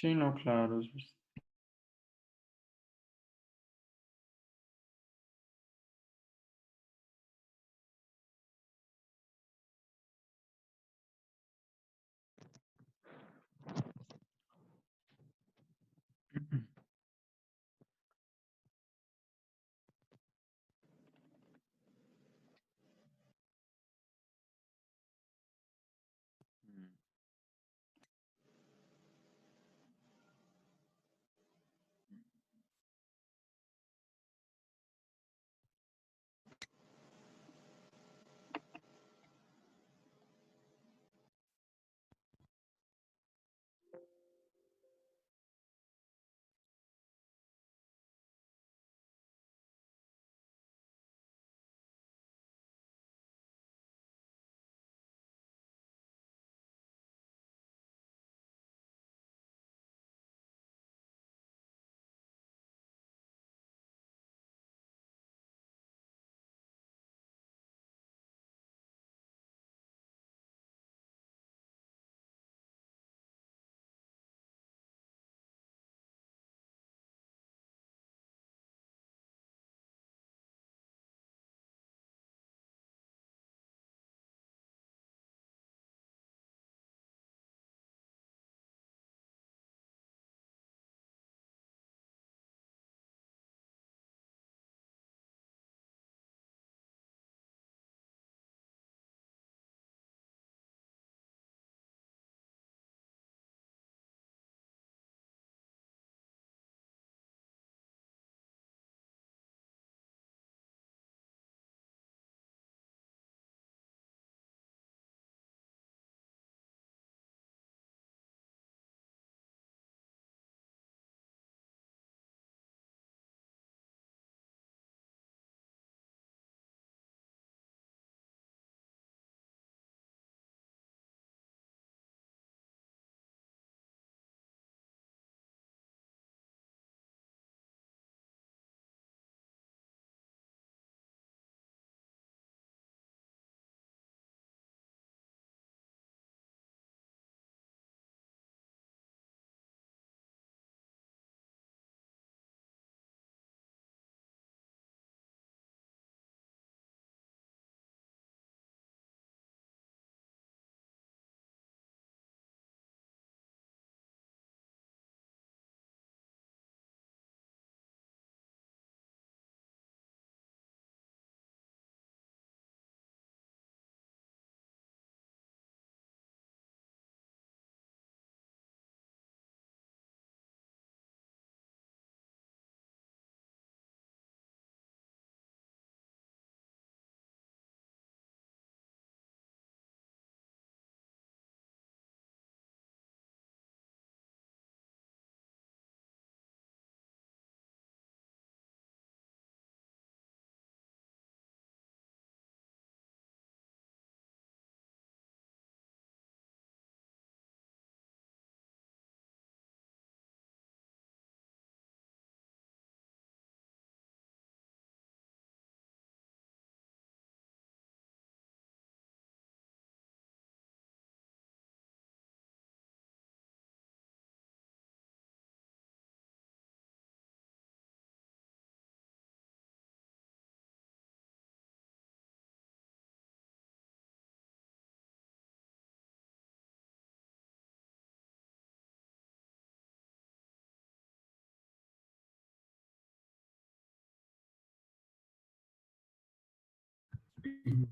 Sí, no, claro.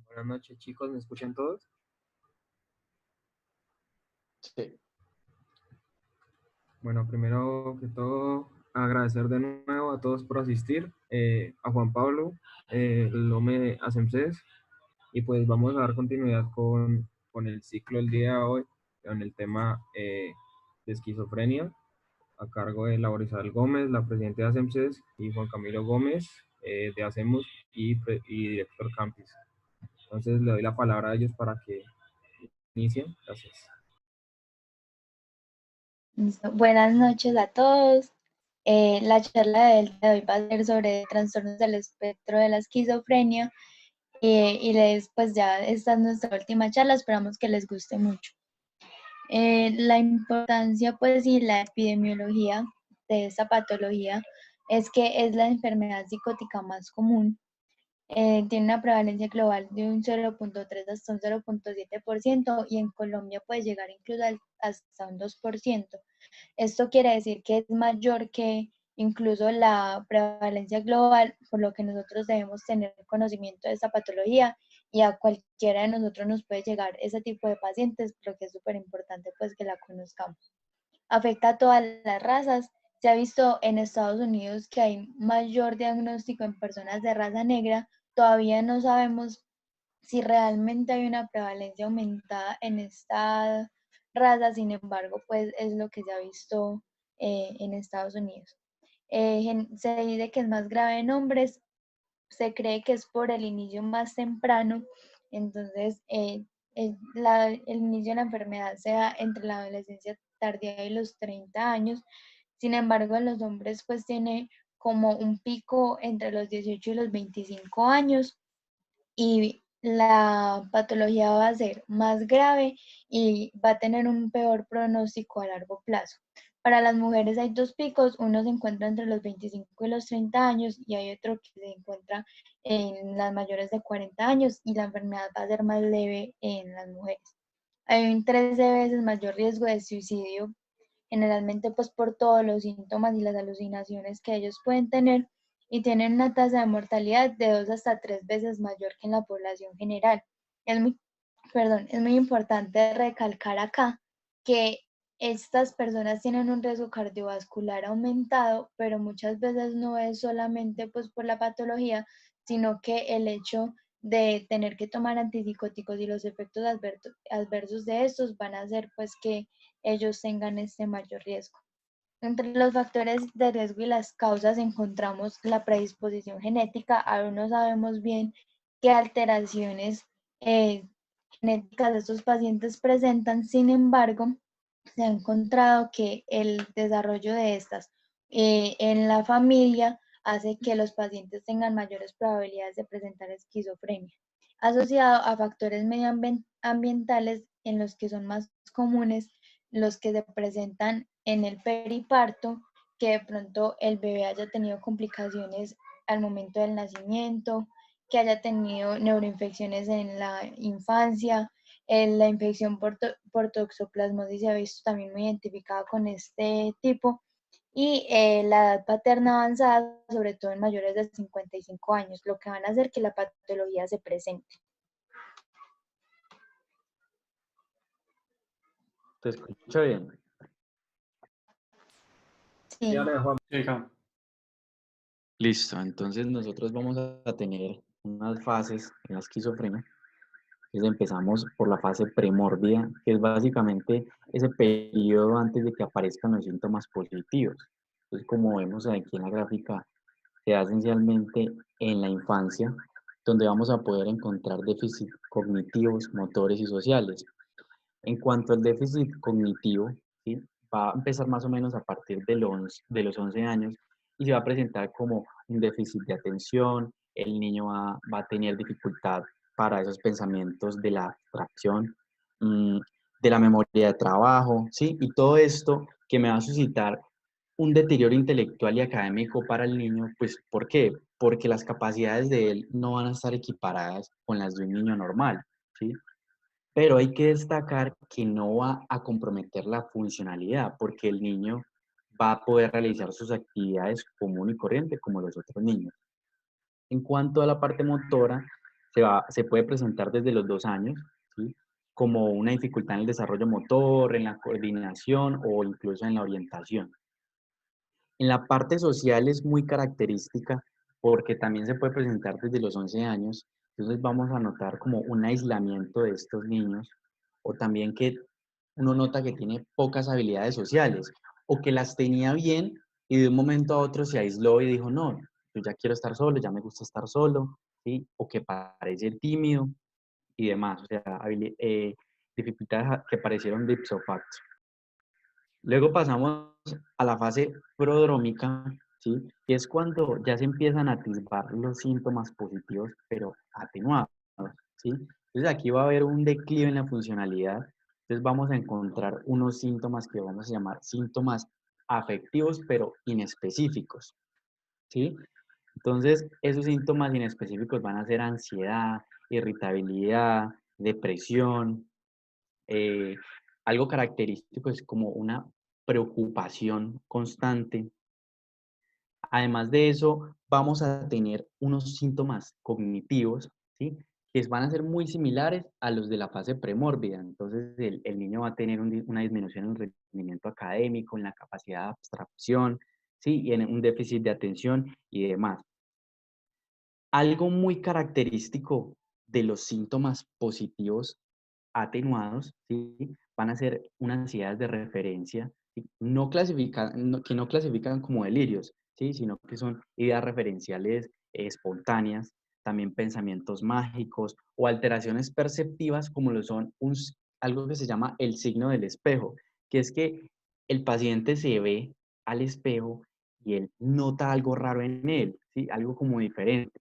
Buenas noches, chicos, ¿me escuchan todos? Sí. Bueno, primero que todo, agradecer de nuevo a todos por asistir, a Juan Pablo, Lome Asemces, y pues vamos a dar continuidad con el ciclo del día de hoy, con el tema de esquizofrenia, a cargo de Laura Isabel Gómez, la presidenta de Asemces, y Juan Camilo Gómez, de Hacemos y director Campus. Entonces le doy la palabra a ellos para que inicien. Gracias. Listo. Buenas noches a todos. La charla del día de hoy va a ser sobre trastornos del espectro de la esquizofrenia y pues ya esta es nuestra última charla, esperamos que les guste mucho. La importancia, pues, y la epidemiología de esta patología es que es la enfermedad psicótica más común. Tiene una prevalencia global de un 0,3 hasta un 0,7% y en Colombia puede llegar incluso hasta un 2%. Esto quiere decir que es mayor que incluso la prevalencia global, por lo que nosotros debemos tener conocimiento de esta patología y a cualquiera de nosotros nos puede llegar ese tipo de pacientes, pero que es súper importante pues que la conozcamos. Afecta a todas las razas. Se ha visto en Estados Unidos que hay mayor diagnóstico en personas de raza negra. Todavía no sabemos si realmente hay una prevalencia aumentada en esta raza, sin embargo, pues es lo que se ha visto en Estados Unidos. Se dice que es más grave en hombres, se cree que es por el inicio más temprano, entonces el inicio de la enfermedad se da entre la adolescencia tardía y los 30 años, sin embargo en los hombres pues tiene como un pico entre los 18 y los 25 años y la patología va a ser más grave y va a tener un peor pronóstico a largo plazo. Para las mujeres hay dos picos, uno se encuentra entre los 25 y los 30 años y hay otro que se encuentra en las mayores de 40 años y la enfermedad va a ser más leve en las mujeres. Hay un 13 veces mayor riesgo de suicidio, generalmente pues por todos los síntomas y las alucinaciones que ellos pueden tener y tienen una tasa de mortalidad de 2 hasta 3 veces mayor que en la población general. Es muy, es muy importante recalcar acá que estas personas tienen un riesgo cardiovascular aumentado, pero muchas veces no es solamente pues por la patología, sino que el hecho de tener que tomar antipsicóticos y los efectos adversos de estos van a hacer pues que ellos tengan este mayor riesgo. Entre los factores de riesgo y las causas encontramos la predisposición genética. Aún no sabemos bien qué alteraciones genéticas de estos pacientes presentan, sin embargo, se ha encontrado que el desarrollo de estas en la familia hace que los pacientes tengan mayores probabilidades de presentar esquizofrenia, asociado a factores medioambientales en los que son más comunes los que se presentan en el periparto, que de pronto el bebé haya tenido complicaciones al momento del nacimiento, que haya tenido neuroinfecciones en la infancia, la infección por toxoplasmosis se ha visto también muy identificada con este tipo y la edad paterna avanzada, sobre todo en mayores de 55 años, lo que van a hacer que la patología se presente. ¿Te escucho bien? Sí. Listo, entonces nosotros vamos a tener unas fases en la esquizofrenia. Entonces empezamos por la fase premórbida, que es básicamente ese periodo antes de que aparezcan los síntomas positivos. Entonces, como vemos aquí en la gráfica, se da esencialmente en la infancia, donde vamos a poder encontrar déficits cognitivos, motores y sociales. En cuanto al déficit cognitivo, ¿sí? Va a empezar más o menos a partir de los 11 años y se va a presentar como un déficit de atención, el niño va a tener dificultad para esos pensamientos de la abstracción, de la memoria de trabajo, ¿sí? Y todo esto que me va a suscitar un deterioro intelectual y académico para el niño, pues ¿por qué? Porque las capacidades de él no van a estar equiparadas con las de un niño normal, ¿sí? Pero hay que destacar que no va a comprometer la funcionalidad, porque el niño va a poder realizar sus actividades común y corriente como los otros niños. En cuanto a la parte motora, se puede presentar desde los 2 años, ¿sí? Como una dificultad en el desarrollo motor, en la coordinación o incluso en la orientación. En la parte social es muy característica porque también se puede presentar desde los 11 años, entonces vamos a notar como un aislamiento de estos niños o también que uno nota que tiene pocas habilidades sociales o que las tenía bien y de un momento a otro se aisló y dijo, no, yo ya quiero estar solo, ya me gusta estar solo, ¿sí? O que parece tímido y demás, o sea, dificultades que parecieron de ipso facto. Luego pasamos a la fase prodrómica, ¿sí? Que es cuando ya se empiezan a atisbar los síntomas positivos, pero atenuados, ¿sí? Entonces aquí va a haber un declive en la funcionalidad. Entonces vamos a encontrar unos síntomas que vamos a llamar síntomas afectivos, pero inespecíficos, ¿sí? Entonces, esos síntomas inespecíficos van a ser ansiedad, irritabilidad, depresión. eh, Algo característico es como una preocupación constante. Además de eso, vamos a tener unos síntomas cognitivos, ¿sí? Que van a ser muy similares a los de la fase premórbida. Entonces, el niño va a tener una disminución en el rendimiento académico, en la capacidad de abstracción, ¿sí? Y en un déficit de atención y demás. Algo muy característico de los síntomas positivos atenuados, ¿sí? Van a ser unas ansiedades de referencia, ¿sí? Que no clasifican como delirios, ¿sí? Sino que son ideas referenciales espontáneas, también pensamientos mágicos o alteraciones perceptivas como lo son algo que se llama el signo del espejo, que es que el paciente se ve al espejo y él nota algo raro en él, ¿sí? Algo como diferente.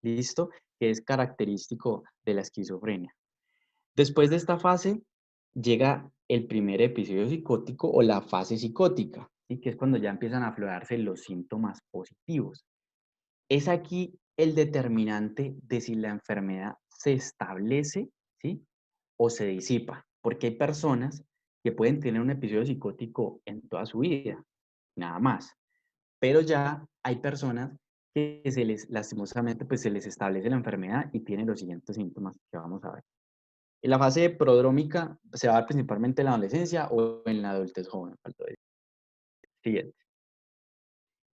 ¿Listo? Que es característico de la esquizofrenia. Después de esta fase llega el primer episodio psicótico o la fase psicótica, ¿sí? Que es cuando ya empiezan a aflorarse los síntomas positivos. Es aquí el determinante de si la enfermedad se establece, ¿sí? O se disipa, porque hay personas que pueden tener un episodio psicótico en toda su vida, nada más, pero ya hay personas que lastimosamente, pues se les establece la enfermedad y tienen los siguientes síntomas que vamos a ver. En la fase prodrómica se va a dar principalmente en la adolescencia o en la adultez joven. Siguiente.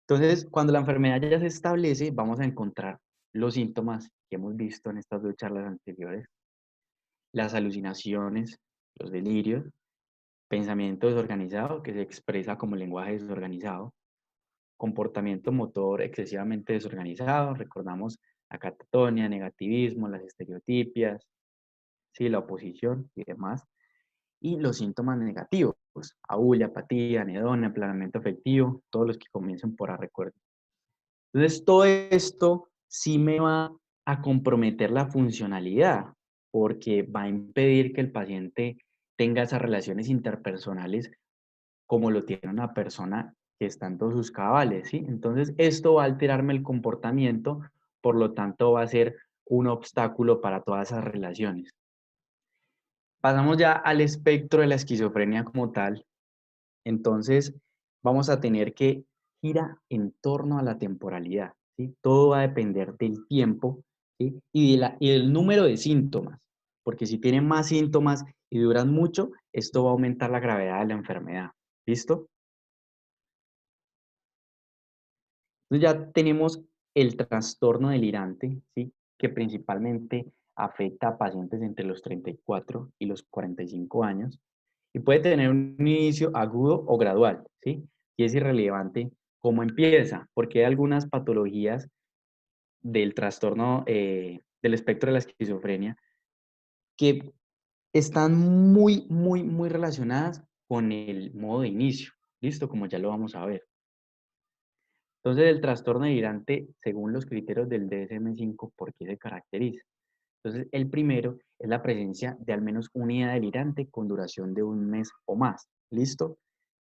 Entonces, cuando la enfermedad ya se establece, vamos a encontrar los síntomas que hemos visto en estas dos charlas anteriores: las alucinaciones, los delirios, pensamiento desorganizado, que se expresa como lenguaje desorganizado, comportamiento motor excesivamente desorganizado, recordamos la catatonia, negativismo, las estereotipias, ¿sí? La oposición y demás. Y los síntomas negativos, aúlia, apatía, anedonia, aplanamiento afectivo, todos los que comiencen por A, recuerdo. Entonces, todo esto sí me va a comprometer la funcionalidad, porque va a impedir que el paciente tenga esas relaciones interpersonales como lo tiene una persona que está en todos sus cabales, ¿sí? Entonces, esto va a alterarme el comportamiento, por lo tanto, va a ser un obstáculo para todas esas relaciones. Pasamos ya al espectro de la esquizofrenia como tal. Entonces, vamos a tener que gira en torno a la temporalidad, ¿sí? Todo va a depender del tiempo, ¿sí? Y del número de síntomas, porque si tienen más síntomas y duran mucho, esto va a aumentar la gravedad de la enfermedad. ¿Listo? Entonces ya tenemos el trastorno delirante, ¿sí? Que principalmente afecta a pacientes entre los 34 y los 45 años y puede tener un inicio agudo o gradual, ¿sí? Y es irrelevante cómo empieza, porque hay algunas patologías del trastorno del espectro de la esquizofrenia que están muy relacionadas con el modo de inicio, ¿listo? Como ya lo vamos a ver. Entonces, el trastorno delirante, según los criterios del DSM-5, ¿por qué se caracteriza? Entonces, el primero es la presencia de al menos una idea delirante con duración de un mes o más. ¿Listo?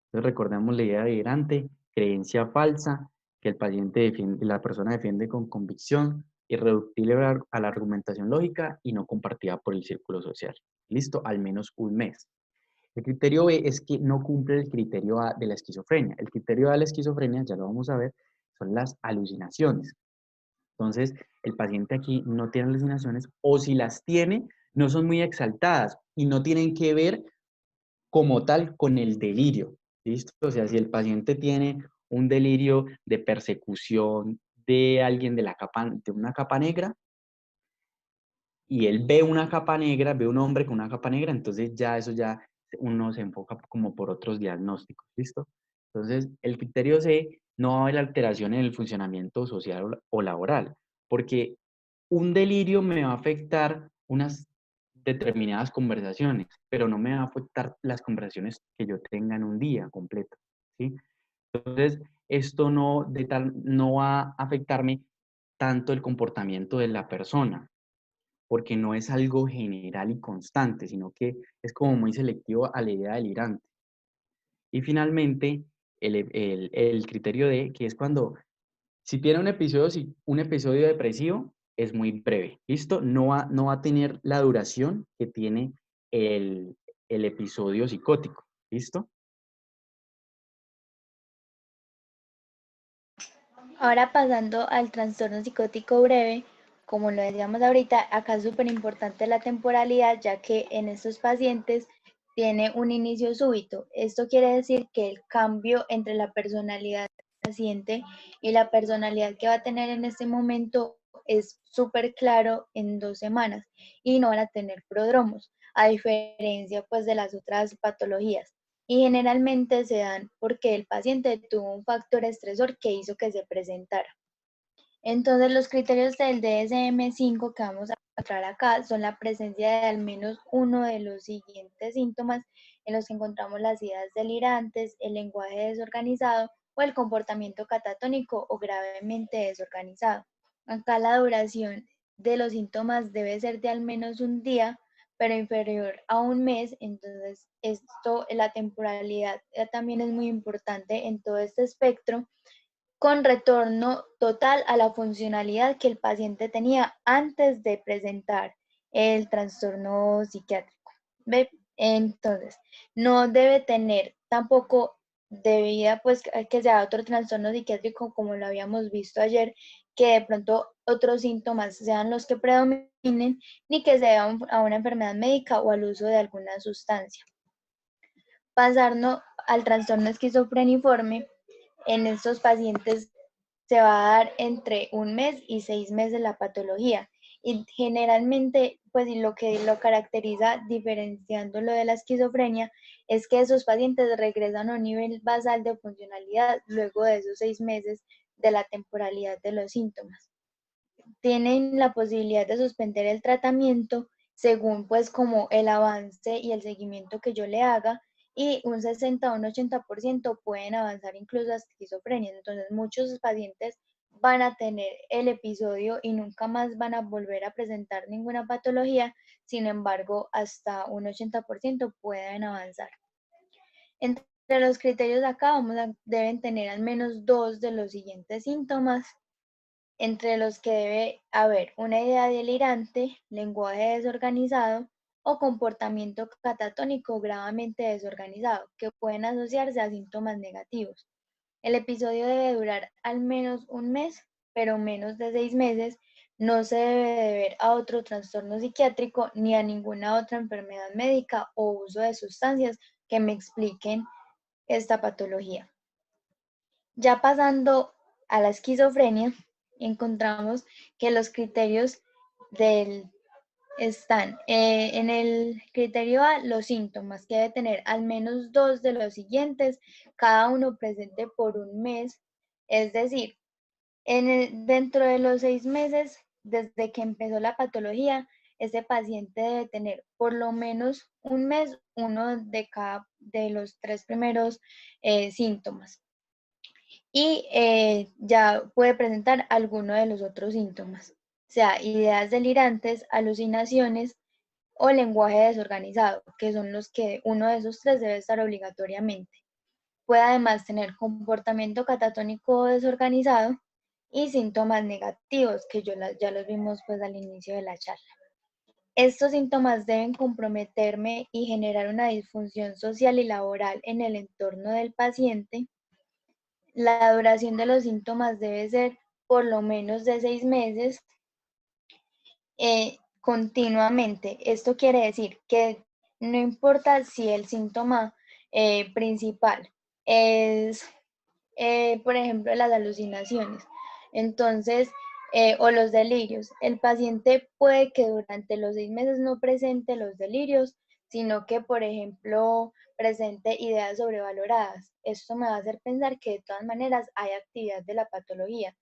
Entonces, recordemos la idea delirante: creencia falsa, que el paciente defiende, la persona defiende con convicción, irreductible a la argumentación lógica y no compartida por el círculo social. ¿Listo? Al menos un mes. El criterio B es que no cumple el criterio A de la esquizofrenia. El criterio A de la esquizofrenia, ya lo vamos a ver, son las alucinaciones. Entonces, el paciente aquí no tiene alucinaciones, o si las tiene, no son muy exaltadas y no tienen que ver como tal con el delirio. ¿Listo? O sea, si el paciente tiene un delirio de persecución de alguien de una capa negra, y él ve una capa negra, ve un hombre con una capa negra, entonces ya eso ya uno se enfoca como por otros diagnósticos, ¿listo? Entonces, el criterio C: no va a haber alteración en el funcionamiento social o laboral, porque un delirio me va a afectar unas determinadas conversaciones, pero no me va a afectar las conversaciones que yo tenga en un día completo, ¿sí? Entonces, esto no va a afectarme tanto el comportamiento de la persona. porque no es algo general y constante, sino que es como muy selectivo a la idea delirante. Y finalmente, el criterio D, que es cuando, si tiene un episodio depresivo, es muy breve, ¿listo? No va a tener la duración que tiene el, el episodio psicótico, ¿listo? Ahora pasando al trastorno psicótico breve, como lo decíamos ahorita, acá es súper importante la temporalidad, ya que en estos pacientes tiene un inicio súbito. Esto quiere decir que el cambio entre la personalidad del paciente y la personalidad que va a tener en este momento es súper claro en 2 semanas y no van a tener prodromos, a diferencia pues de las otras patologías. Y generalmente se dan porque el paciente tuvo un factor estresor que hizo que se presentara. Entonces, los criterios del DSM-5 que vamos a encontrar acá son la presencia de al menos uno de los siguientes síntomas en los que encontramos las ideas delirantes, el lenguaje desorganizado o el comportamiento catatónico o gravemente desorganizado. Acá la duración de los síntomas debe ser de al menos un día, pero inferior a un mes. Entonces, la temporalidad también es muy importante en todo este espectro, con retorno total a la funcionalidad que el paciente tenía antes de presentar el trastorno psiquiátrico. ¿Ve? Entonces, no debe tener tampoco debida pues que sea otro trastorno psiquiátrico como lo habíamos visto ayer, que de pronto otros síntomas sean los que predominen, ni que sea a una enfermedad médica o al uso de alguna sustancia. Pasarnos al trastorno esquizofreniforme, en estos pacientes se va a dar entre un mes y 6 meses la patología. Y generalmente, pues lo que lo caracteriza diferenciándolo de la esquizofrenia es que esos pacientes regresan a un nivel basal de funcionalidad luego de esos 6 meses de la temporalidad de los síntomas. Tienen la posibilidad de suspender el tratamiento según pues como el avance y el seguimiento que yo le haga, y un 60 o un 80% pueden avanzar incluso a esquizofrenia. Entonces muchos pacientes van a tener el episodio y nunca más van a volver a presentar ninguna patología. Sin embargo, hasta un 80% pueden avanzar. Entre los criterios de acá deben tener al menos 2 de los siguientes síntomas, entre los que debe haber una idea delirante, lenguaje desorganizado o comportamiento catatónico gravemente desorganizado, que pueden asociarse a síntomas negativos. El episodio debe durar al menos un mes, pero menos de 6 meses. No se debe deber a otro trastorno psiquiátrico ni a ninguna otra enfermedad médica o uso de sustancias que me expliquen esta patología. Ya pasando a la esquizofrenia, encontramos que los criterios están en el criterio A, los síntomas, que debe tener al menos 2 de los siguientes, cada uno presente por un mes. Es decir, dentro de los 6 meses desde que empezó la patología, este paciente debe tener por lo menos un mes, uno de cada de los 3 primeros síntomas. Y ya puede presentar alguno de los otros síntomas, sea ideas delirantes, alucinaciones o lenguaje desorganizado, que son los que uno de esos 3 debe estar obligatoriamente. Puede además tener comportamiento catatónico desorganizado y síntomas negativos, que ya los vimos pues al inicio de la charla. Estos síntomas deben comprometerme y generar una disfunción social y laboral en el entorno del paciente. La duración de los síntomas debe ser por lo menos de 6 meses continuamente. Esto quiere decir que no importa si el síntoma principal es, por ejemplo, las alucinaciones, entonces, o los delirios. El paciente puede que durante los 6 meses no presente los delirios, sino que, por ejemplo, presente ideas sobrevaloradas. Esto me va a hacer pensar que de todas maneras hay actividad de la patología.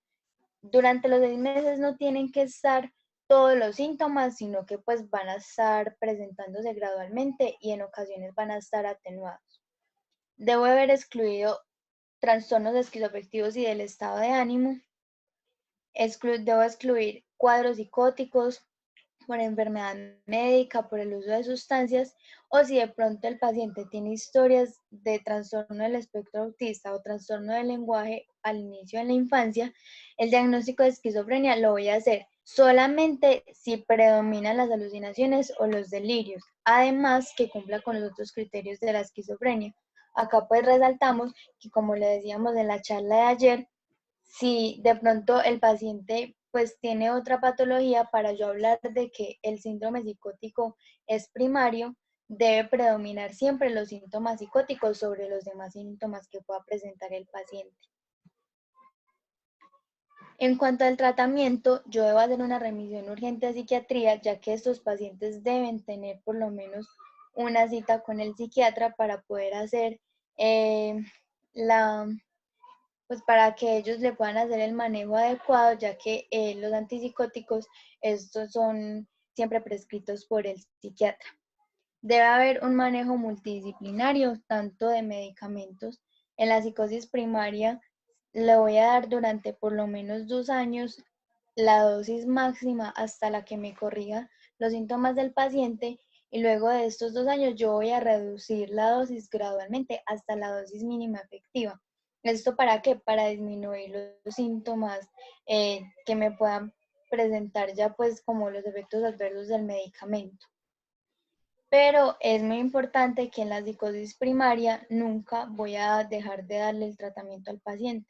Durante los 6 meses no tienen que estar todos los síntomas, sino que pues van a estar presentándose gradualmente y en ocasiones van a estar atenuados. Debo haber excluido trastornos esquizoafectivos y del estado de ánimo. Debo excluir cuadros psicóticos, por enfermedad médica, por el uso de sustancias, o si de pronto el paciente tiene historias de trastorno del espectro autista o trastorno del lenguaje al inicio de la infancia, el diagnóstico de esquizofrenia lo voy a hacer solamente si predominan las alucinaciones o los delirios, además que cumpla con los otros criterios de la esquizofrenia. Acá pues resaltamos que, como le decíamos en la charla de ayer, si de pronto el paciente pues tiene otra patología, para yo hablar de que el síndrome psicótico es primario, debe predominar siempre los síntomas psicóticos sobre los demás síntomas que pueda presentar el paciente. En cuanto al tratamiento, yo debo hacer una remisión urgente a psiquiatría, ya que estos pacientes deben tener por lo menos una cita con el psiquiatra para poder hacer pues para que ellos le puedan hacer el manejo adecuado, ya que los antipsicóticos, estos son siempre prescritos por el psiquiatra. Debe haber un manejo multidisciplinario, tanto de medicamentos. En la psicosis primaria le voy a dar durante por lo menos 2 años la dosis máxima hasta la que me corrija los síntomas del paciente, y luego de estos 2 años yo voy a reducir la dosis gradualmente hasta la dosis mínima efectiva. ¿Esto para qué? Para disminuir los síntomas que me puedan presentar ya pues como los efectos adversos del medicamento. Pero es muy importante que en la psicosis primaria nunca voy a dejar de darle el tratamiento al paciente.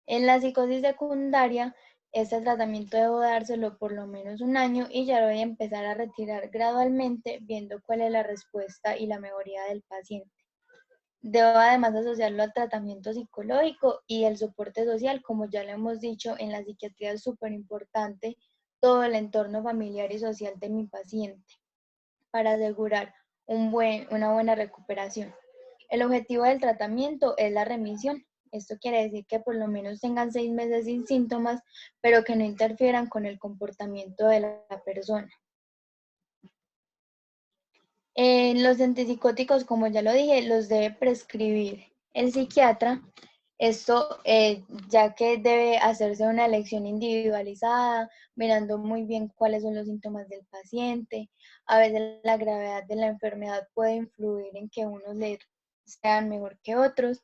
En la psicosis secundaria, este tratamiento debo dárselo por lo menos 1 año y ya lo voy a empezar a retirar gradualmente, viendo cuál es la respuesta y la mejoría del paciente. Debo además asociarlo al tratamiento psicológico y el soporte social. Como ya lo hemos dicho, en la psiquiatría es súper importante todo el entorno familiar y social de mi paciente para asegurar una buena recuperación. El objetivo del tratamiento es la remisión. Esto quiere decir que por lo menos tengan 6 meses sin síntomas, pero que no interfieran con el comportamiento de la persona. Los antipsicóticos, como ya lo dije, los debe prescribir el psiquiatra. Esto ya que debe hacerse una elección individualizada, mirando muy bien cuáles son los síntomas del paciente. A veces la gravedad de la enfermedad puede influir en que unos le sean mejor que otros.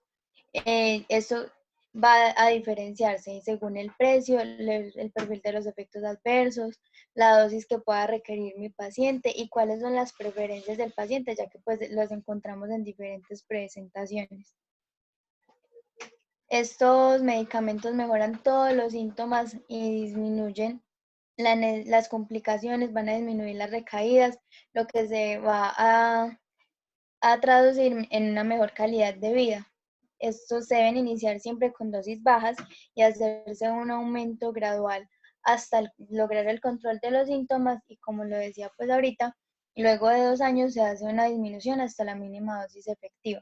Eso va a diferenciarse según el precio, el perfil de los efectos adversos, la dosis que pueda requerir mi paciente y cuáles son las preferencias del paciente, ya que pues los encontramos en diferentes presentaciones. Estos medicamentos mejoran todos los síntomas y disminuyen las complicaciones, van a disminuir las recaídas, lo que se va a traducir en una mejor calidad de vida. Estos deben iniciar siempre con dosis bajas y hacerse un aumento gradual hasta lograr el control de los síntomas, y como lo decía pues ahorita, luego de 2 años se hace una disminución hasta la mínima dosis efectiva.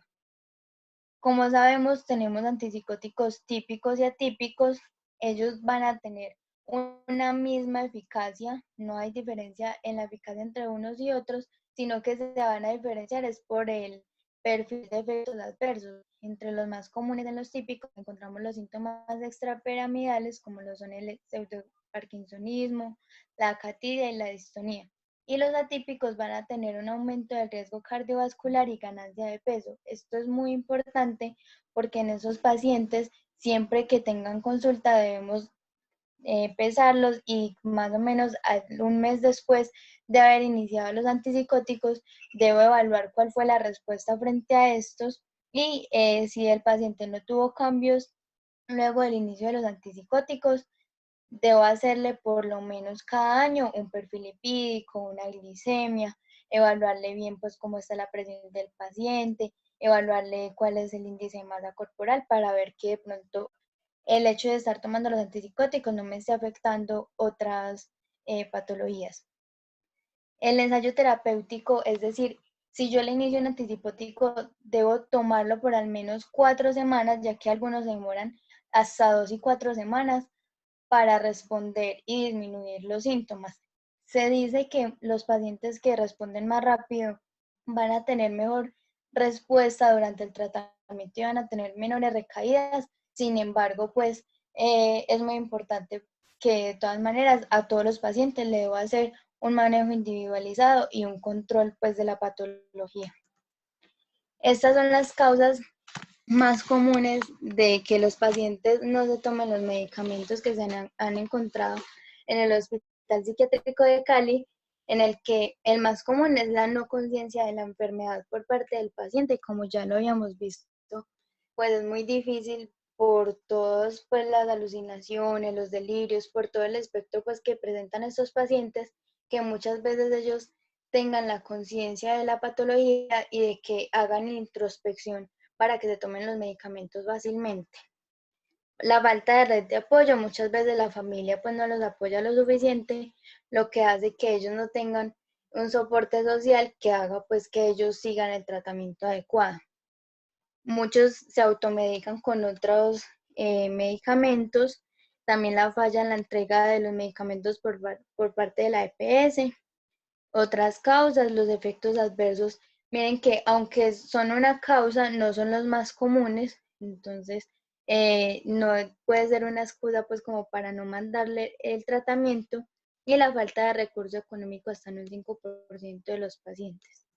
Como sabemos, tenemos antipsicóticos típicos y atípicos. Ellos van a tener una misma eficacia, no hay diferencia en la eficacia entre unos y otros, sino que se van a diferenciar es por el perfil de efectos adversos. Entre los más comunes en los típicos encontramos los síntomas extrapiramidales, como lo son el pseudoparkinsonismo, la acatidia y la distonía. Y los atípicos van a tener un aumento del riesgo cardiovascular y ganancia de peso. Esto es muy importante porque en esos pacientes, siempre que tengan consulta, debemos pesarlos, y más o menos 1 mes después de haber iniciado los antipsicóticos, debo evaluar cuál fue la respuesta frente a estos y si el paciente no tuvo cambios luego del inicio de los antipsicóticos, debo hacerle por lo menos cada año un perfil lipídico, una glicemia, evaluarle bien pues cómo está la presión del paciente, evaluarle cuál es el índice de masa corporal, para ver que de pronto el hecho de estar tomando los antipsicóticos no me esté afectando otras patologías. El ensayo terapéutico, es decir, si yo le inicio un antipsicótico, debo tomarlo por al menos 4 semanas, ya que algunos se demoran hasta 2 y 4 semanas para responder y disminuir los síntomas. Se dice que los pacientes que responden más rápido van a tener mejor respuesta durante el tratamiento y van a tener menores recaídas. Sin embargo, pues es muy importante que de todas maneras a todos los pacientes le debo hacer un manejo individualizado y un control pues de la patología. Estas son las causas más comunes de que los pacientes no se tomen los medicamentos que se han encontrado en el Hospital Psiquiátrico de Cali, en el que el más común es la no conciencia de la enfermedad por parte del paciente, como ya lo habíamos visto, pues es muy difícil por todas pues, las alucinaciones, los delirios, por todo el espectro pues, que presentan estos pacientes, que muchas veces ellos tengan la conciencia de la patología y de que hagan introspección para que se tomen los medicamentos fácilmente. La falta de red de apoyo, muchas veces la familia pues no los apoya lo suficiente, lo que hace que ellos no tengan un soporte social que haga pues que ellos sigan el tratamiento adecuado. Muchos se automedican con otros medicamentos, también la falla en la entrega de los medicamentos por parte de la EPS. Otras causas, los efectos adversos, miren que aunque son una causa, no son los más comunes, entonces no puede ser una excusa pues como para no mandarle el tratamiento, y la falta de recurso económico hasta en un 5% de los pacientes.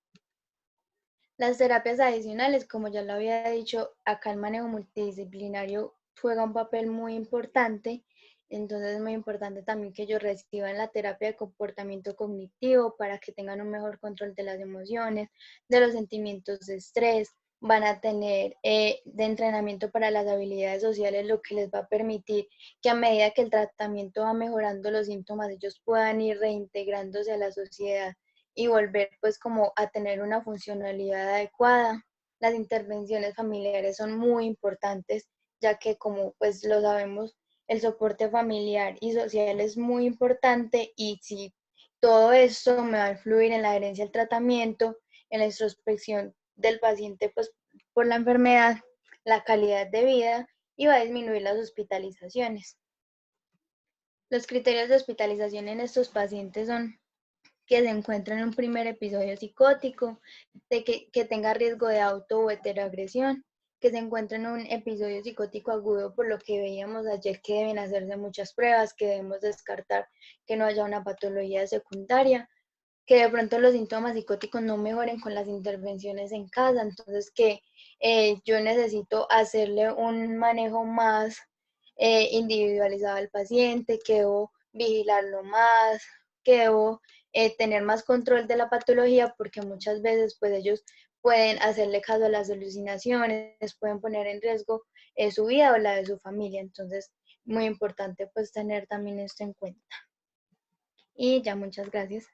Las terapias adicionales, como ya lo había dicho, acá el manejo multidisciplinario juega un papel muy importante, entonces es muy importante también que ellos reciban la terapia de comportamiento cognitivo para que tengan un mejor control de las emociones, de los sentimientos de estrés, van a tener de entrenamiento para las habilidades sociales, lo que les va a permitir que a medida que el tratamiento va mejorando los síntomas, ellos puedan ir reintegrándose a la sociedad y volver pues como a tener una funcionalidad adecuada. Las intervenciones familiares son muy importantes, ya que como pues lo sabemos, el soporte familiar y social es muy importante, y si todo esto me va a influir en la adherencia al tratamiento, en la introspección del paciente pues por la enfermedad, la calidad de vida, y va a disminuir las hospitalizaciones. Los criterios de hospitalización en estos pacientes son que se encuentra en un primer episodio psicótico, de que tenga riesgo de auto o heteroagresión, que se encuentra en un episodio psicótico agudo, por lo que veíamos ayer que deben hacerse muchas pruebas, que debemos descartar que no haya una patología secundaria, que de pronto los síntomas psicóticos no mejoren con las intervenciones en casa, entonces que yo necesito hacerle un manejo más individualizado al paciente, que debo vigilarlo más, que debo tener más control de la patología, porque muchas veces pues ellos pueden hacerle caso a las alucinaciones, pueden poner en riesgo su vida o la de su familia, entonces muy importante pues tener también esto en cuenta. Y ya, muchas gracias.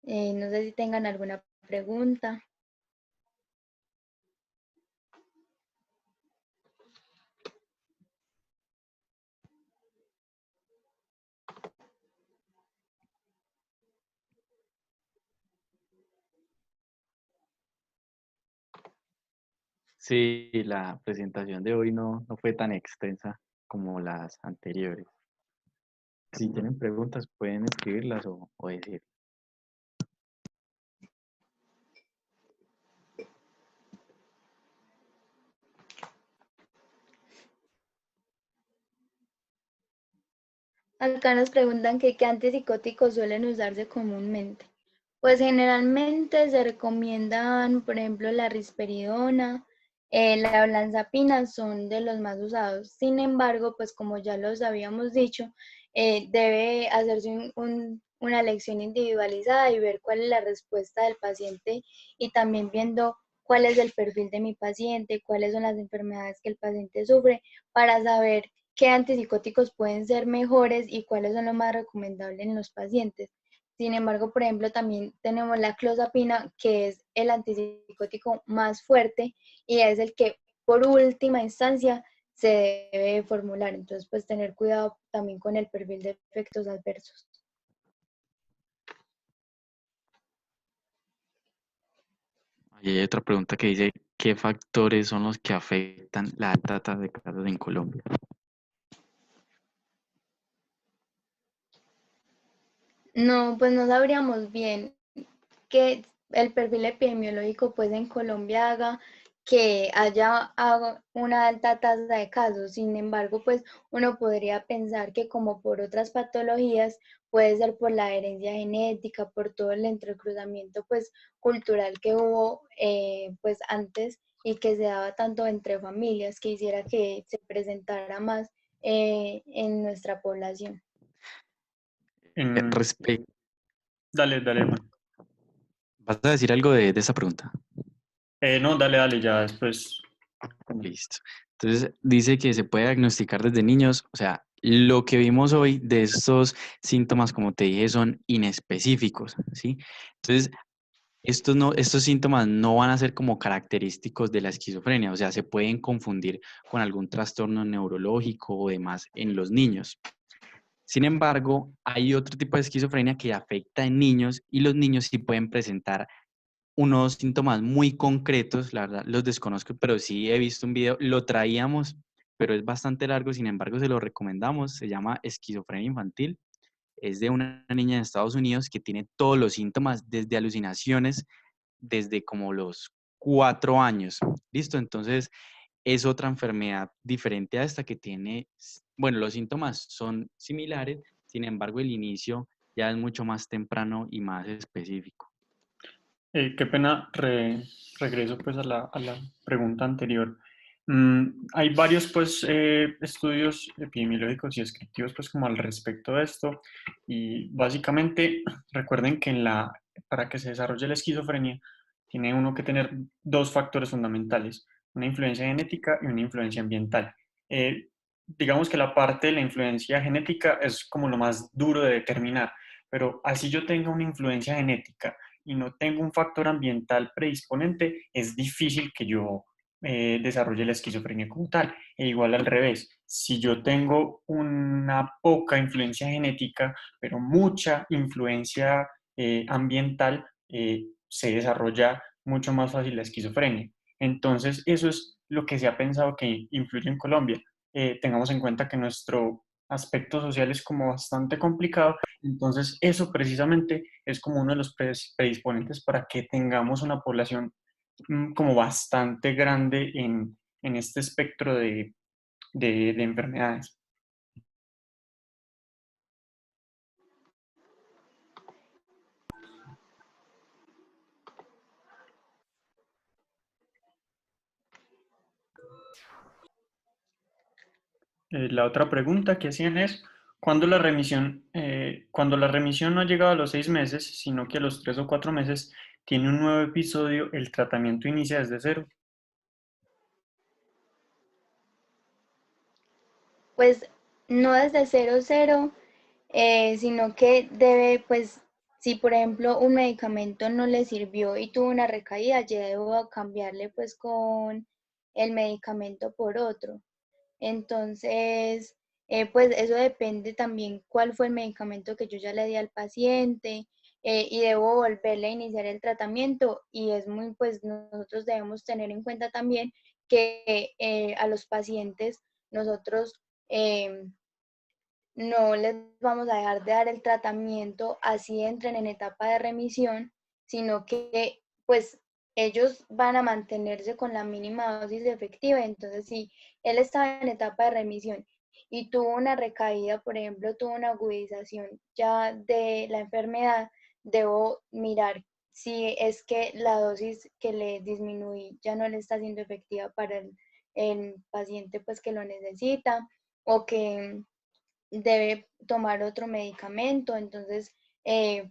No sé si tengan alguna pregunta. Sí, la presentación de hoy no fue tan extensa como las anteriores. Si tienen preguntas, pueden escribirlas o decir. Acá nos preguntan que qué antipsicóticos suelen usarse comúnmente. Pues generalmente se recomiendan, por ejemplo, la risperidona, la olanzapina son de los más usados. Sin embargo, pues como ya los habíamos dicho, debe hacerse una elección individualizada y ver cuál es la respuesta del paciente, y también viendo cuál es el perfil de mi paciente, cuáles son las enfermedades que el paciente sufre, para saber qué antipsicóticos pueden ser mejores y cuáles son los más recomendables en los pacientes. Sin embargo, por ejemplo, también tenemos la clozapina, que es el antipsicótico más fuerte y es el que por última instancia se debe formular. Entonces, pues tener cuidado también con el perfil de efectos adversos. Y hay otra pregunta que dice, ¿qué factores son los que afectan la alta tasa de casos en Colombia? No, pues no sabríamos bien que el perfil epidemiológico pues en Colombia haga que haya una alta tasa de casos. Sin embargo, pues uno podría pensar que como por otras patologías, puede ser por la herencia genética, por todo el entrecruzamiento pues cultural que hubo pues antes y que se daba tanto entre familias, que hiciera que se presentara más en nuestra población. Respecto, Dale, Juan. ¿vas a decir algo de esa pregunta? No, dale, ya después. Listo. Entonces, dice que se puede diagnosticar desde niños. O sea, lo que vimos hoy de estos síntomas, como te dije, son inespecíficos, ¿sí? Entonces, estos síntomas no van a ser como característicos de la esquizofrenia, o sea, se pueden confundir con algún trastorno neurológico o demás en los niños. Sin embargo, hay otro tipo de esquizofrenia que afecta en niños y los niños sí pueden presentar unos síntomas muy concretos, la verdad los desconozco, pero sí he visto un video, lo traíamos, pero es bastante largo, sin embargo se lo recomendamos, se llama Esquizofrenia Infantil, es de una niña en Estados Unidos que tiene todos los síntomas desde alucinaciones, desde como los 4 años, ¿listo? Entonces es otra enfermedad diferente a esta que tiene, bueno, los síntomas son similares, sin embargo el inicio ya es mucho más temprano y más específico. Qué pena, regreso pues a la pregunta anterior. Hay varios pues estudios epidemiológicos y descriptivos pues como al respecto de esto y básicamente recuerden que para que se desarrolle la esquizofrenia tiene uno que tener dos factores fundamentales, una influencia genética y una influencia ambiental. Digamos que la parte de la influencia genética es como lo más duro de determinar, pero así yo tenga una influencia genética y no tengo un factor ambiental predisponente, es difícil que yo desarrolle la esquizofrenia como tal. E igual al revés, si yo tengo una poca influencia genética, pero mucha influencia ambiental, se desarrolla mucho más fácil la esquizofrenia. Entonces, eso es lo que se ha pensado que influye en Colombia. Tengamos en cuenta que nuestro aspecto social es como bastante complicado, entonces eso precisamente es como uno de los predisponentes para que tengamos una población como bastante grande en este espectro de enfermedades. La otra pregunta que hacían es, cuando la remisión no ha llegado a los 6 meses, sino que a los 3 o 4 meses tiene un nuevo episodio, ¿el tratamiento inicia desde cero? Pues no desde cero, sino que debe, pues, si por ejemplo un medicamento no le sirvió y tuvo una recaída, ya debo cambiarle pues con el medicamento por otro. Entonces, pues eso depende también cuál fue el medicamento que yo ya le di al paciente y debo volverle a iniciar el tratamiento y es muy, pues nosotros debemos tener en cuenta también que a los pacientes nosotros eh, no les vamos a dejar de dar el tratamiento así entren en etapa de remisión, sino que pues ellos van a mantenerse con la mínima dosis efectiva. Entonces, si él estaba en etapa de remisión y tuvo una recaída, por ejemplo, tuvo una agudización ya de la enfermedad, debo mirar si es que la dosis que le disminuí ya no le está siendo efectiva para el paciente pues que lo necesita o que debe tomar otro medicamento. Entonces,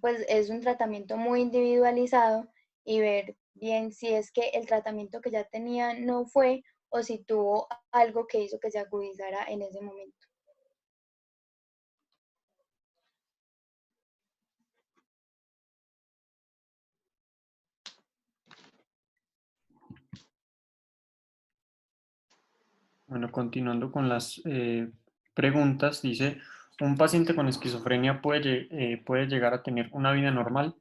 pues es un tratamiento muy individualizado y ver bien si es que el tratamiento que ya tenía no fue o si tuvo algo que hizo que se agudizara en ese momento. Bueno, continuando con las preguntas, dice, ¿un paciente con esquizofrenia puede llegar a tener una vida normal?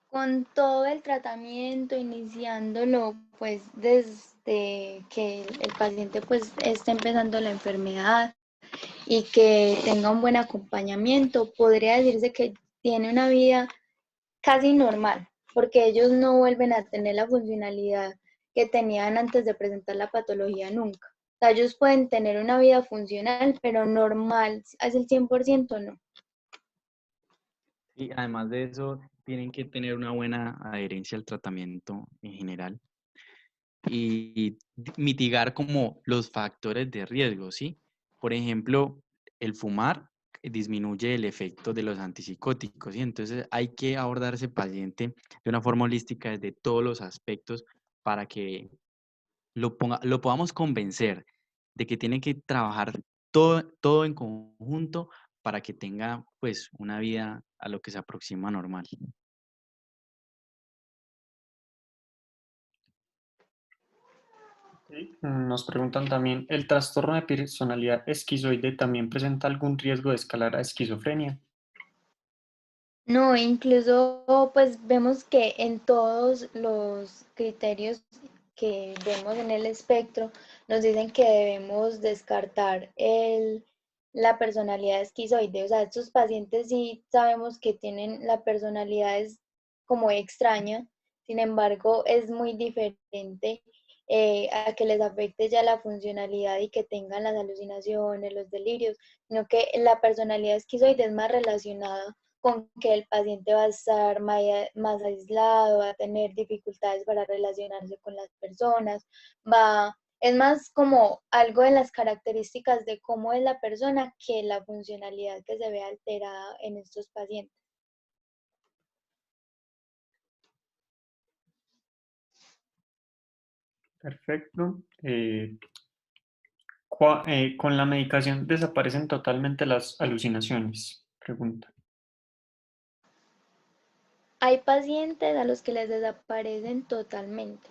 Con todo el tratamiento, iniciándolo pues desde que el paciente pues está empezando la enfermedad y que tenga un buen acompañamiento, podría decirse que tiene una vida casi normal. porque ellos no vuelven a tener la funcionalidad que tenían antes de presentar la patología nunca. O sea, ellos pueden tener una vida funcional, pero normal, ¿es el 100% no? Y además de eso, tienen que tener una buena adherencia al tratamiento en general y mitigar como los factores de riesgo, ¿sí? Por ejemplo, el fumar disminuye el efecto de los antipsicóticos, ¿sí? Entonces hay que abordar a ese paciente de una forma holística desde todos los aspectos para que lo podamos convencer de que tiene que trabajar todo en conjunto para que tenga pues una vida a lo que se aproxima normal. Sí. Nos preguntan también, ¿el trastorno de personalidad esquizoide también presenta algún riesgo de escalar a esquizofrenia? No, incluso pues vemos que en todos los criterios que vemos en el espectro nos dicen que debemos descartar la personalidad esquizoide. O sea, estos pacientes sí sabemos que tienen la personalidad es como extraña, sin embargo es muy diferente a que les afecte ya la funcionalidad y que tengan las alucinaciones, los delirios, sino que la personalidad esquizoide es más relacionada con que el paciente va a estar más aislado, va a tener dificultades para relacionarse con las personas, es más como algo de las características de cómo es la persona que la funcionalidad que se ve alterada en estos pacientes. Perfecto. ¿Con la medicación desaparecen totalmente las alucinaciones? Pregunta. Hay pacientes a los que les desaparecen totalmente.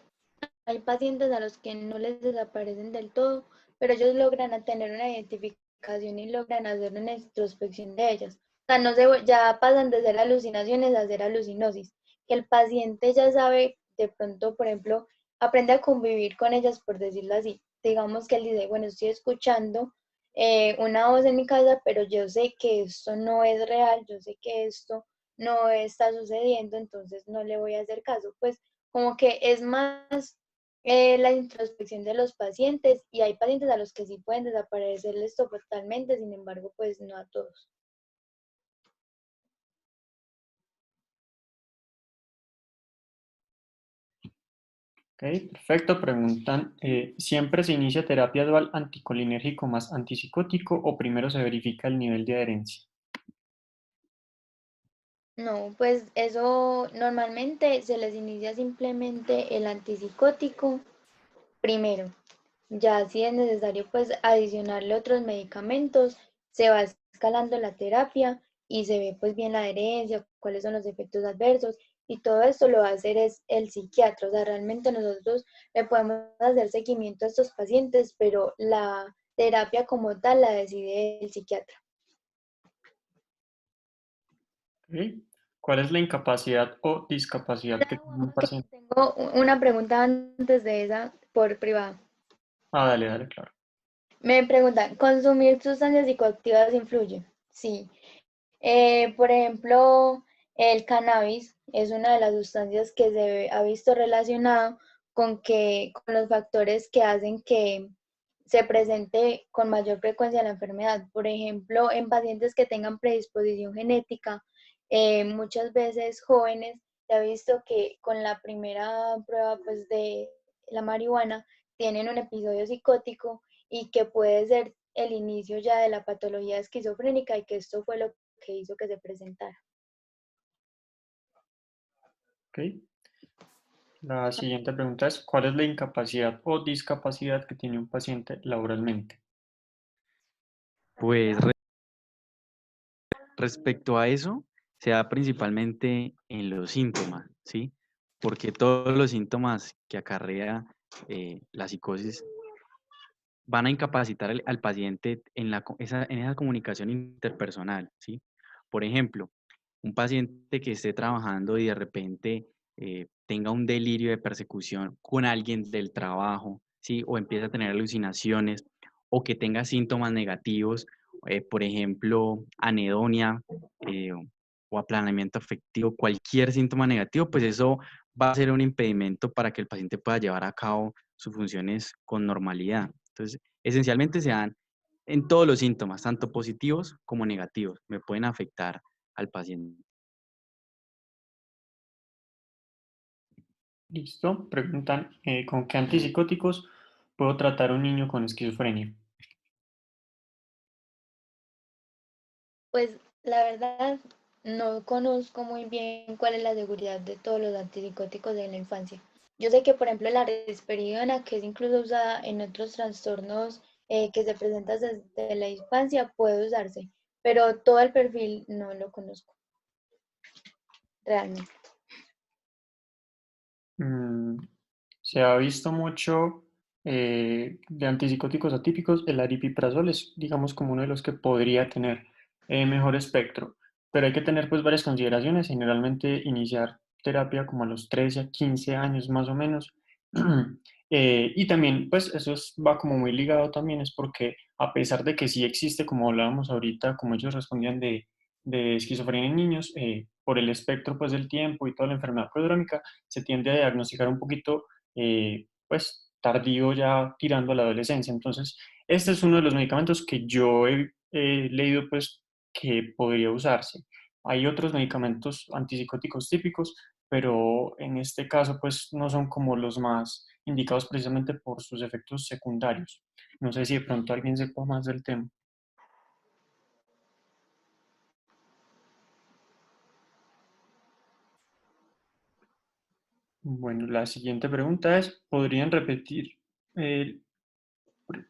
Hay pacientes a los que no les desaparecen del todo, pero ellos logran tener una identificación y logran hacer una introspección de ellas. O sea, ya pasan de ser alucinaciones a ser alucinosis. Que el paciente ya sabe, de pronto, por ejemplo, aprende a convivir con ellas, por decirlo así. Digamos que él dice, bueno, estoy escuchando una voz en mi cabeza, pero yo sé que esto no es real, yo sé que esto no está sucediendo, entonces no le voy a hacer caso. Pues como que es más la introspección de los pacientes y hay pacientes a los que sí pueden desaparecerles totalmente, sin embargo, pues no a todos. Ok, perfecto. Preguntan, ¿siempre se inicia terapia dual anticolinérgico más antipsicótico o primero se verifica el nivel de adherencia? No, pues eso normalmente se les inicia simplemente el antipsicótico primero. Ya si es necesario pues adicionarle otros medicamentos, se va escalando la terapia y se ve pues bien la adherencia, cuáles son los efectos adversos y todo esto lo va a hacer es el psiquiatra. O sea, realmente nosotros le podemos hacer seguimiento a estos pacientes, pero la terapia como tal la decide el psiquiatra. Ok. ¿Cuál es la incapacidad o discapacidad que tiene un paciente? Tengo una pregunta antes de esa por privado. Ah, dale, dale, claro. Me preguntan, ¿consumir sustancias psicoactivas influye? Sí. Por ejemplo, el cannabis es una de las sustancias que se ha visto relacionado con los factores que hacen que se presente con mayor frecuencia la enfermedad. Por ejemplo, en pacientes que tengan predisposición genética, muchas veces jóvenes, se ha visto que con la primera prueba pues, de la marihuana tienen un episodio psicótico y que puede ser el inicio ya de la patología esquizofrénica y que esto fue lo que hizo que se presentara. Ok. La siguiente pregunta es, ¿cuál es la incapacidad o discapacidad que tiene un paciente laboralmente? Pues respecto a eso, se da principalmente en los síntomas, ¿sí? Porque todos los síntomas que acarrea la psicosis van a incapacitar al paciente en en esa comunicación interpersonal, ¿sí? Por ejemplo, un paciente que esté trabajando y de repente tenga un delirio de persecución con alguien del trabajo, ¿sí? O empieza a tener alucinaciones o que tenga síntomas negativos, por ejemplo, anedonia, o aplanamiento afectivo, cualquier síntoma negativo, pues eso va a ser un impedimento para que el paciente pueda llevar a cabo sus funciones con normalidad. Entonces, esencialmente se dan en todos los síntomas, tanto positivos como negativos, me pueden afectar al paciente. Listo. Preguntan, ¿con qué antipsicóticos puedo tratar a un niño con esquizofrenia? Pues la verdad no conozco muy bien cuál es la seguridad de todos los antipsicóticos de la infancia. Yo sé que, por ejemplo, la risperidona, que es incluso usada en otros trastornos que se presentan desde la infancia, puede usarse, pero todo el perfil no lo conozco realmente. Mm, Se ha visto mucho de antipsicóticos atípicos, el aripiprazol es, digamos, como uno de los que podría tener mejor espectro, pero hay que tener pues varias consideraciones, generalmente iniciar terapia como a los 13 a 15 años más o menos, y también pues va como muy ligado también es porque a pesar de que sí existe, como hablábamos ahorita, como ellos respondían de esquizofrenia en niños, por el espectro pues del tiempo y toda la enfermedad prodrómica, se tiende a diagnosticar un poquito, pues, tardío ya tirando a la adolescencia. Entonces, este es uno de los medicamentos que yo he leído, pues, que podría usarse. Hay otros medicamentos antipsicóticos típicos, pero en este caso, pues, no son como los más indicados precisamente por sus efectos secundarios. No sé si de pronto alguien sepa más del tema. Bueno, la siguiente pregunta es, eh,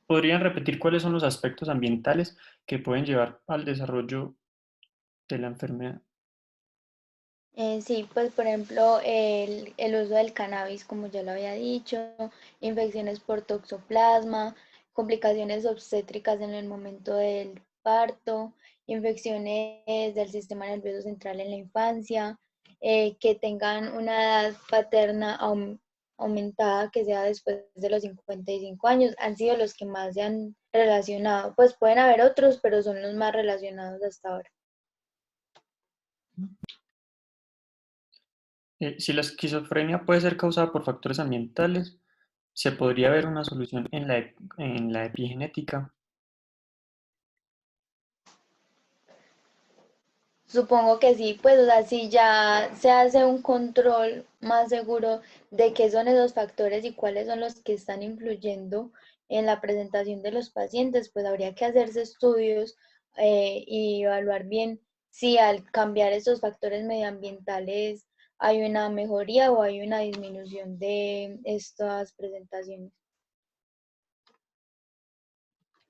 ¿podrían repetir cuáles son los aspectos ambientales que pueden llevar al desarrollo de la enfermedad? Sí, pues por ejemplo, el uso del cannabis, como ya lo había dicho, infecciones por toxoplasma, complicaciones obstétricas en el momento del parto, infecciones del sistema nervioso central en la infancia, que tengan una edad paterna aumentada que sea después de los 55 años, han sido los que más se han relacionado. Pues pueden haber otros, pero son los más relacionados hasta ahora. Si la esquizofrenia puede ser causada por factores ambientales, ¿se podría ver una solución en en la epigenética? Supongo que sí, pues o sea, si ya se hace un control más seguro de qué son esos factores y cuáles son los que están influyendo en la presentación de los pacientes, pues habría que hacerse estudios y evaluar bien si al cambiar esos factores medioambientales hay una mejoría o hay una disminución de estas presentaciones.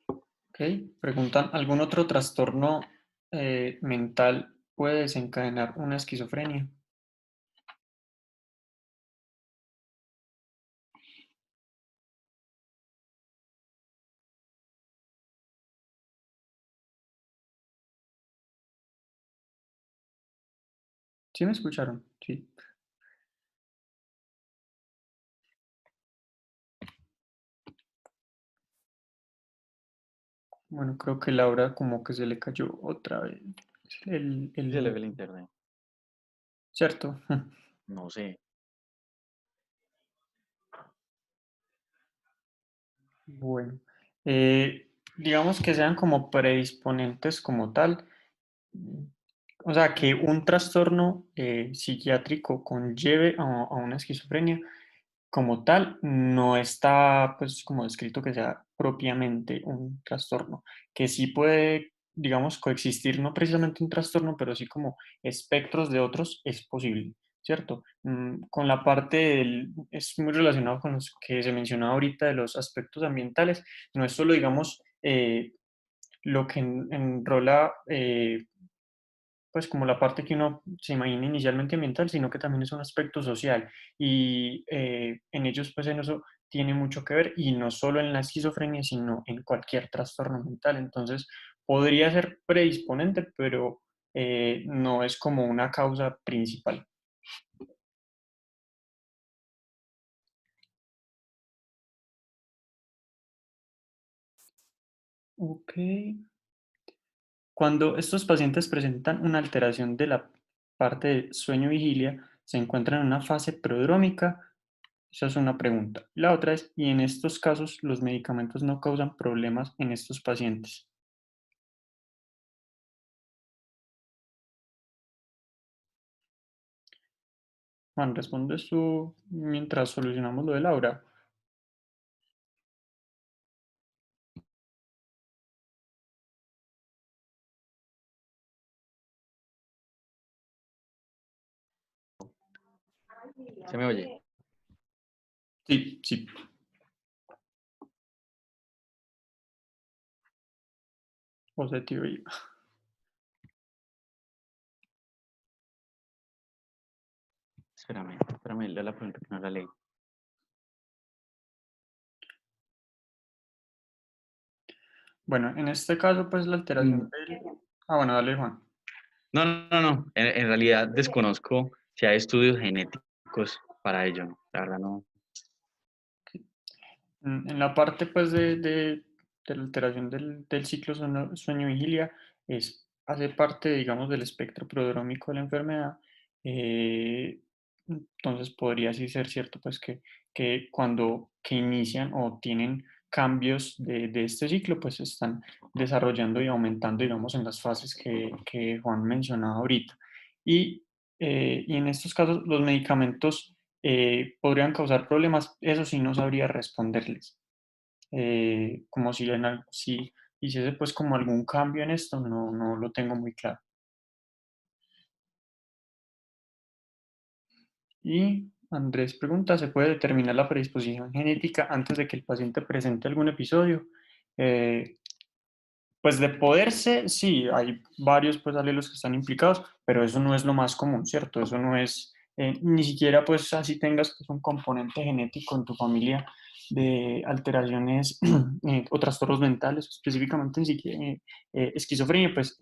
Ok, preguntan, ¿algún otro trastorno mental puede desencadenar una esquizofrenia? ¿Sí me escucharon? Sí. Bueno, creo que Laura como que se le cayó otra vez Se le ve el internet. ¿cierto? No sé. Bueno, digamos que sean como predisponentes como tal. O sea, que un trastorno psiquiátrico conlleve a una esquizofrenia como tal, no está pues como descrito que sea propiamente un trastorno, que sí puede, digamos, coexistir, no precisamente un trastorno, pero sí como espectros de otros es posible, ¿cierto? Con la parte es muy relacionado con los que se mencionaba ahorita de los aspectos ambientales, no es solo, digamos, lo que enrola pues como la parte que uno se imagina inicialmente ambiental, sino que también es un aspecto social y en ellos pues en eso tiene mucho que ver y no solo en la esquizofrenia, sino en cualquier trastorno mental. Entonces podría ser predisponente, pero no es como una causa principal. Ok. Cuando estos pacientes presentan una alteración de la parte de sueño-vigilia, se encuentran en una fase prodrómica. Esa es una pregunta. La otra es, ¿y en estos casos los medicamentos no causan problemas en estos pacientes? Juan, ¿respondes tú mientras solucionamos lo de Laura? ¿Se me oye? Sí, sí. José, tío. Espérame, leo la pregunta que no la leí. Bueno, en este caso, pues la alteración del... Ah, bueno, dale, Juan. No. En realidad desconozco si hay estudios genéticos para ello, ¿no? La verdad no. En la parte pues de la alteración del ciclo sueño-vigilia hace parte, digamos, del espectro prodrómico de la enfermedad. Entonces podría así ser cierto pues que cuando que inician o tienen cambios de este ciclo, pues se están desarrollando y aumentando, digamos, en las fases que Juan mencionaba ahorita. Y en estos casos los medicamentos podrían causar problemas, eso sí no sabría responderles. Como si hiciese pues como algún cambio en esto, no lo tengo muy claro. Y Andrés pregunta, ¿se puede determinar la predisposición genética antes de que el paciente presente algún episodio? Pues de poderse, sí, hay varios pues alelos que están implicados, pero eso no es lo más común, ¿cierto? Eso no es, ni siquiera pues así tengas pues un componente genético en tu familia de alteraciones o trastornos mentales, específicamente en esquizofrenia, pues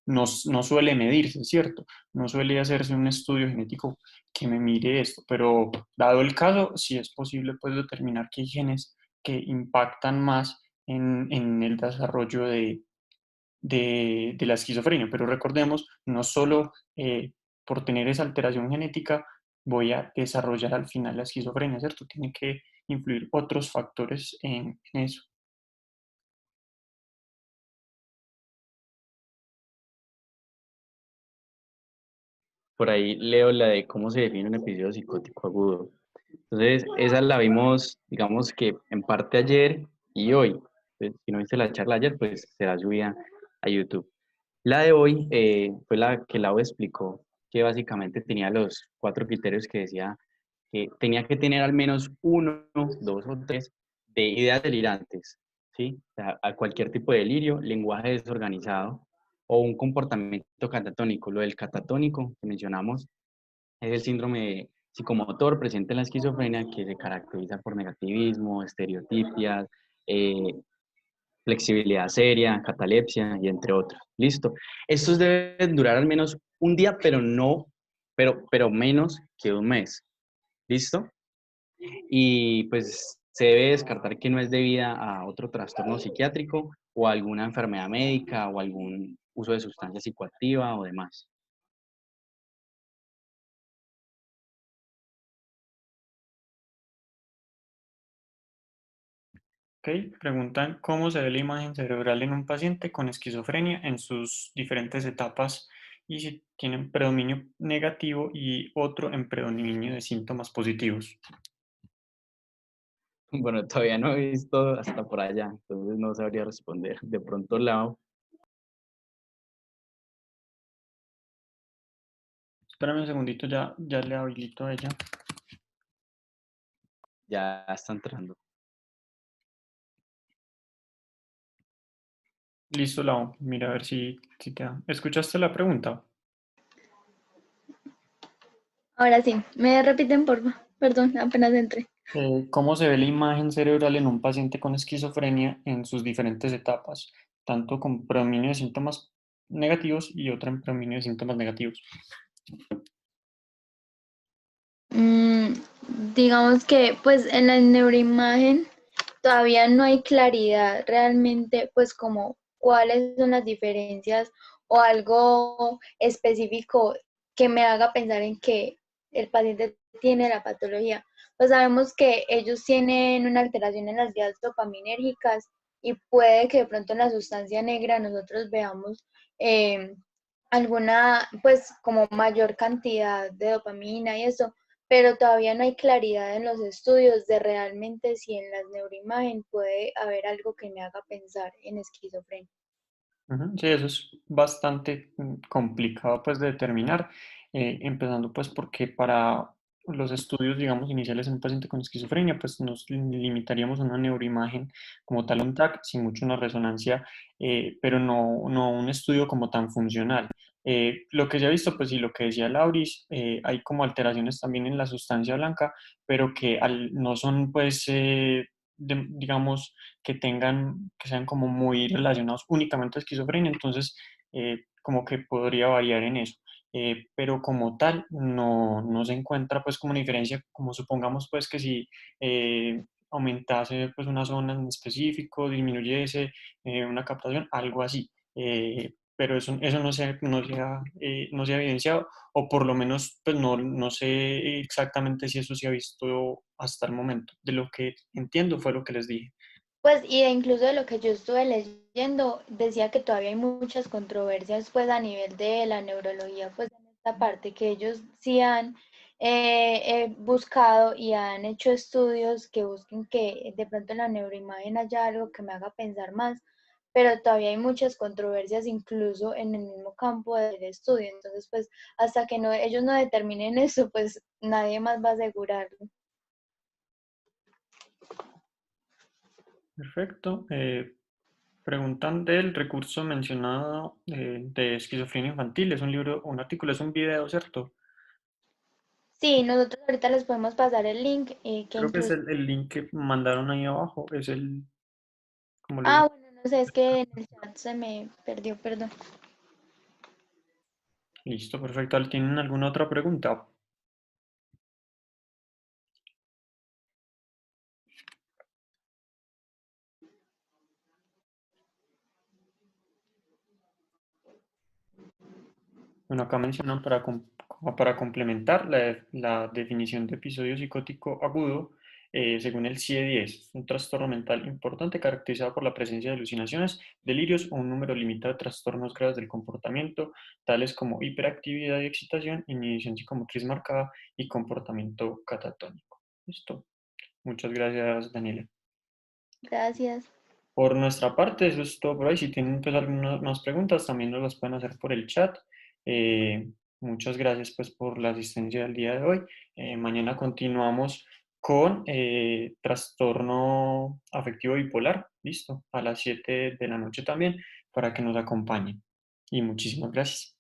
no suele medirse, ¿cierto? No suele hacerse un estudio genético que me mire esto, pero dado el caso, sí es posible pues determinar que hay genes que impactan más en el desarrollo de la esquizofrenia. Pero recordemos, no solo por tener esa alteración genética voy a desarrollar al final la esquizofrenia, ¿cierto? Tiene que influir otros factores en eso. Por ahí leo la de cómo se define un episodio psicótico agudo. Entonces, esa la vimos, digamos que en parte ayer y hoy. Pues, si no viste la charla ayer, pues será subida a YouTube. La de hoy fue la que Lau explicó, que básicamente tenía los 4 criterios que decía que tenía que tener al menos uno, dos o tres de ideas delirantes, ¿sí? O sea, a cualquier tipo de delirio, lenguaje desorganizado o un comportamiento catatónico. Lo del catatónico que mencionamos es el síndrome psicomotor presente en la esquizofrenia que se caracteriza por negativismo, estereotipias, eh, flexibilidad seria, catalepsia y entre otros. Listo. Estos deben durar al menos un día, pero menos que un mes. ¿Listo? Y pues se debe descartar que no es debida a otro trastorno psiquiátrico o a alguna enfermedad médica o algún uso de sustancia psicoactiva o demás. ¿Ok? Preguntan cómo se ve la imagen cerebral en un paciente con esquizofrenia en sus diferentes etapas y si tienen predominio negativo y otro en predominio de síntomas positivos. Bueno, todavía no he visto hasta por allá, entonces no sabría responder. De pronto, Lau, Espérame un segundito, ya le habilito a ella. ya está entrando. Listo, Lau. Mira a ver si te da. ¿Escuchaste la pregunta? Ahora sí, me repiten, por favor. Perdón, apenas entré. ¿Cómo se ve la imagen cerebral en un paciente con esquizofrenia en sus diferentes etapas, tanto con predominio de síntomas negativos y otra en predominio de síntomas negativos? Mm, digamos que pues en la neuroimagen todavía no hay claridad realmente pues como cuáles son las diferencias o algo específico que me haga pensar en que el paciente tiene la patología. Pues sabemos que ellos tienen una alteración en las vías dopaminérgicas y puede que de pronto en la sustancia negra nosotros veamos alguna, pues como mayor cantidad de dopamina y eso, pero todavía no hay claridad en los estudios de realmente si en las neuroimagen puede haber algo que me haga pensar en esquizofrenia. Sí, eso es bastante complicado pues de determinar, empezando pues porque para los estudios, digamos, iniciales en un paciente con esquizofrenia, pues nos limitaríamos a una neuroimagen como tal, un TAC, sin mucho una resonancia, pero no un estudio como tan funcional. Lo que se ha visto, pues y lo que decía Lauris, hay como alteraciones también en la sustancia blanca, pero que no son pues, digamos, que sean como muy relacionados únicamente a esquizofrenia, entonces como que podría variar en eso. Pero como tal no se encuentra pues como una diferencia, como supongamos pues que si aumentase pues una zona en específico, disminuyese una captación, algo así. Pero eso no se ha evidenciado, o por lo menos pues no sé exactamente si eso se ha visto hasta el momento. De lo que entiendo fue lo que les dije. Pues, y de incluso de lo que yo estuve leyendo, decía que todavía hay muchas controversias, pues, a nivel de la neurología, pues, en esta parte, que ellos sí han buscado y han hecho estudios que busquen que de pronto en la neuroimagen haya algo que me haga pensar más, pero todavía hay muchas controversias incluso en el mismo campo del estudio. Entonces, pues, hasta que no, ellos no determinen eso, pues, nadie más va a asegurarlo. Perfecto. Preguntan del recurso mencionado de esquizofrenia infantil. Es un libro, un artículo, es un video, ¿cierto? Sí, nosotros ahorita les podemos pasar el link que Creo que es incluso... el link que mandaron ahí abajo. Es el, como les Ah, digo. bueno, no sé, es que en el chat se me perdió, perdón. Listo, perfecto. ¿Tienen alguna otra pregunta? Bueno, acá mencionan como para complementar la definición de episodio psicótico agudo, según el CIE-10, un trastorno mental importante caracterizado por la presencia de alucinaciones, delirios o un número limitado de trastornos graves del comportamiento, tales como hiperactividad y excitación, inhibición psicomotriz marcada y comportamiento catatónico. Listo. Muchas gracias, Daniela. Gracias. Por nuestra parte, eso es todo por hoy. Si tienen pues algunas más preguntas, también nos las pueden hacer por el chat. Eh, Muchas gracias pues por la asistencia del día de hoy. Mañana continuamos con trastorno afectivo bipolar, listo, a las 7 de la noche también, para que nos acompañen. Y muchísimas gracias.